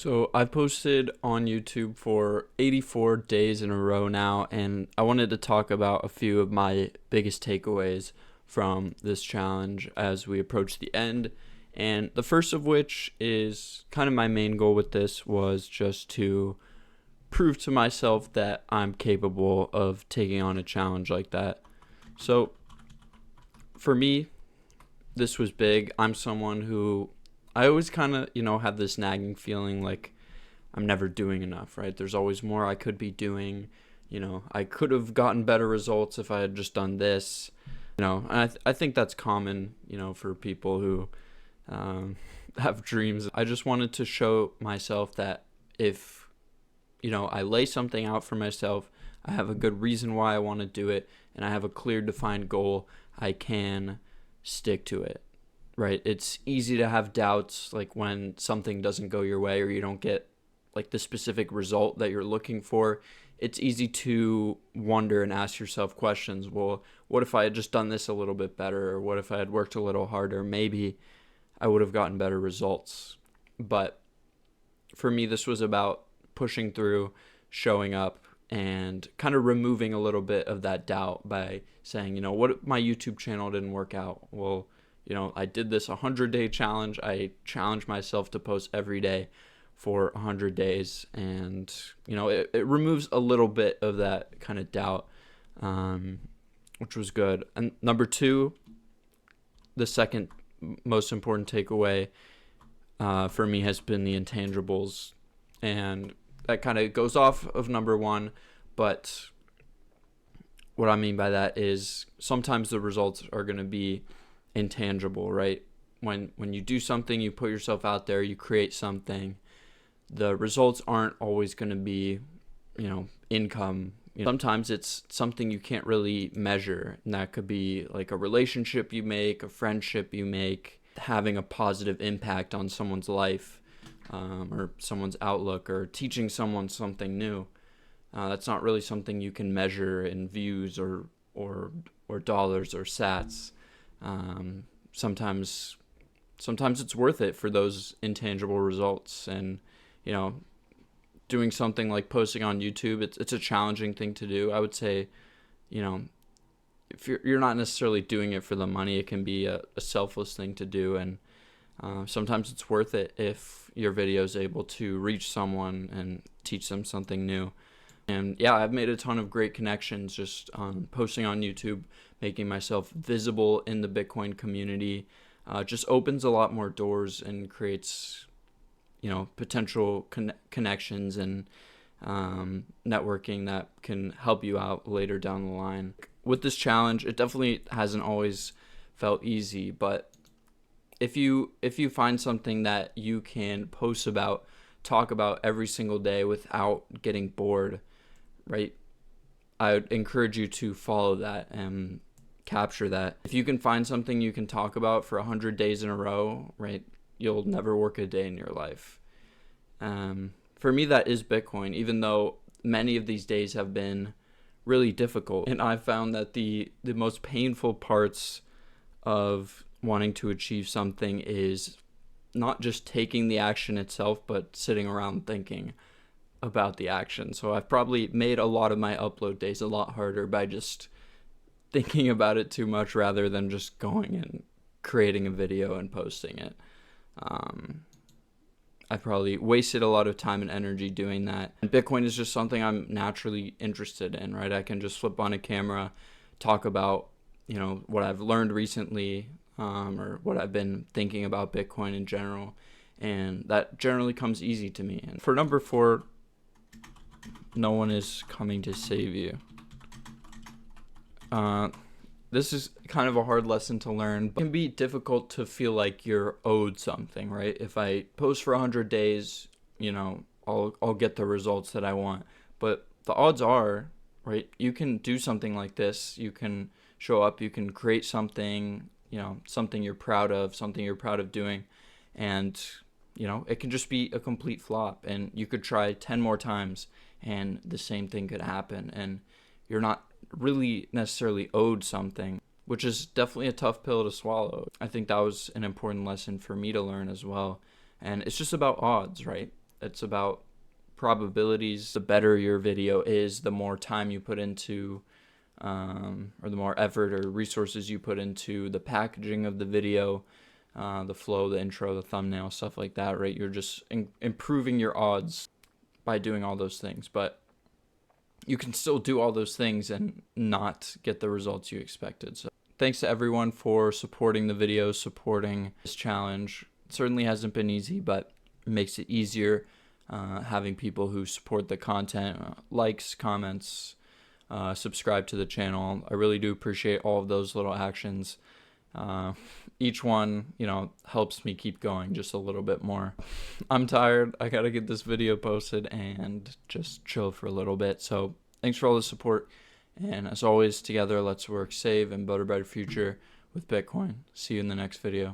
So I've posted on YouTube for 84 days in a row now, and I wanted to talk about a few of my biggest takeaways from this challenge as we approach the end. And the first of which is kind of my main goal with this was just to prove to myself that I'm capable of taking on a challenge like that. So for me, this was big. I'm someone who I always kind of, have this nagging feeling like I'm never doing enough, right? There's always more I could be doing. I could have gotten better results if I had just done this. And I think that's common, for people who have dreams. I just wanted to show myself that if, I lay something out for myself, I have a good reason why I want to do it, and I have a clear defined goal, I can stick to it. Right? It's easy to have doubts, like when something doesn't go your way or you don't get like the specific result that you're looking for. It's easy to wonder and ask yourself questions. Well, what if I had just done this a little bit better? Or what if I had worked a little harder? Maybe I would have gotten better results. But for me, this was about pushing through, showing up, and kind of removing a little bit of that doubt by saying, what if my YouTube channel didn't work out? Well, I did this 100-day challenge. I challenged myself to post every day for 100 days. And, it removes a little bit of that kind of doubt, which was good. And number two, the second most important takeaway for me has been the intangibles. And that kind of goes off of number one. But what I mean by that is sometimes the results are going to be intangible, right? When you do something, you put yourself out there, you create something, the results aren't always going to be, income. Sometimes it's something you can't really measure, and that could be like a relationship you make, a friendship you make, having a positive impact on someone's life, or someone's outlook, or teaching someone something new. That's not really something you can measure in views or dollars or sats. Sometimes it's worth it for those intangible results. And doing something like posting on YouTube, it's a challenging thing to do. I would say, if you're not necessarily doing it for the money, it can be a selfless thing to do. And sometimes it's worth it if your video is able to reach someone and teach them something new. And yeah, I've made a ton of great connections just posting on YouTube, making myself visible in the Bitcoin community. Just opens a lot more doors and creates, potential connections and networking that can help you out later down the line. With this challenge, it definitely hasn't always felt easy, but if you find something that you can post about, talk about every single day without getting bored, right? I would encourage you to follow that and capture that. If you can find something you can talk about for 100 days in a row, right, you'll never work a day in your life. For me, that is Bitcoin, even though many of these days have been really difficult. And I found that the most painful parts of wanting to achieve something is not just taking the action itself, but sitting around thinking about the action. So I've probably made a lot of my upload days a lot harder by just thinking about it too much rather than just going and creating a video and posting it. I probably wasted a lot of time and energy doing that. And Bitcoin is just something I'm naturally interested in, right? I can just flip on a camera, talk about, what I've learned recently, or what I've been thinking about Bitcoin in general. And that generally comes easy to me. And for number four, no one is coming to save you. This is kind of a hard lesson to learn, but it can be difficult to feel like you're owed something, right? If I post for 100 days, I'll get the results that I want. But the odds are, right, you can do something like this. You can show up, you can create something, something you're proud of doing. And, it can just be a complete flop, and you could try 10 more times and the same thing could happen. And you're not really necessarily owed something, which is definitely a tough pill to swallow. I think that was an important lesson for me to learn as well. And it's just about odds, right? It's about probabilities. The better your video is, the more time you put into or the more effort or resources you put into the packaging of the video, the flow, the intro, the thumbnail, stuff like that, right? You're just improving your odds by doing all those things. But you can still do all those things and not get the results you expected. So thanks to everyone for supporting the videos, supporting this challenge. It certainly hasn't been easy, but it makes it easier having people who support the content, likes, comments, subscribe to the channel. I really do appreciate all of those little actions. Each one, helps me keep going just a little bit more. I'm tired. I gotta get this video posted and just chill for a little bit. So thanks for all the support. And as always, together, let's work, save, and build a better future with Bitcoin. See you in the next video.